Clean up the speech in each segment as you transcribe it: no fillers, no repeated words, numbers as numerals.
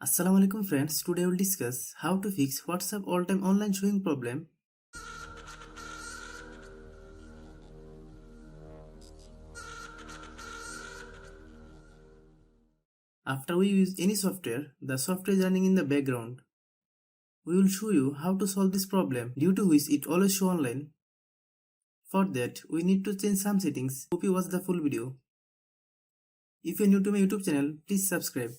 Assalamu alaikum friends, today we'll discuss how to fix WhatsApp all-time online showing problem. After we use any software, the software is running in the background. We will show you how to solve this problem due to which it always show online. For that, we need to change some settings. Hope you watch the full video. If you are new to my YouTube channel, please subscribe.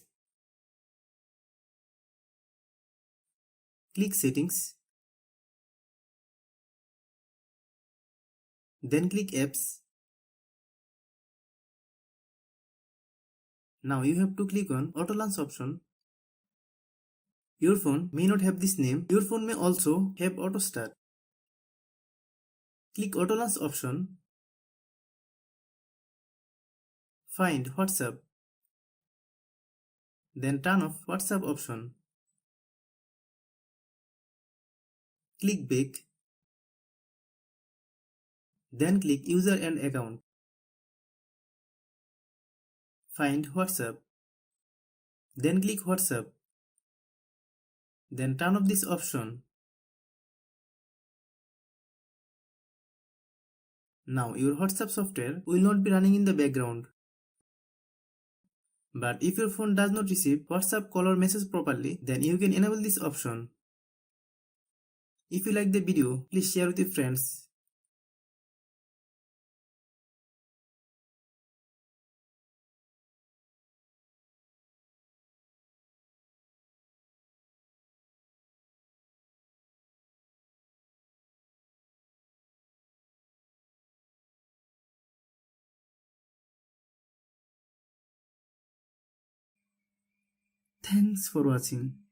Click Settings. Then click Apps. Now you have to click on Auto Launch option. Your phone may not have this name. Your phone may also have Auto Start. Click Auto Launch option. Find WhatsApp. Then turn off WhatsApp option. Click Back. Then click User and Account. Find WhatsApp. Then click WhatsApp. Then turn off this option. Now your WhatsApp software will not be running in the background. But if your phone does not receive WhatsApp call or message properly, then you can enable this option. If you like the video, please share with your friends. Thanks for watching.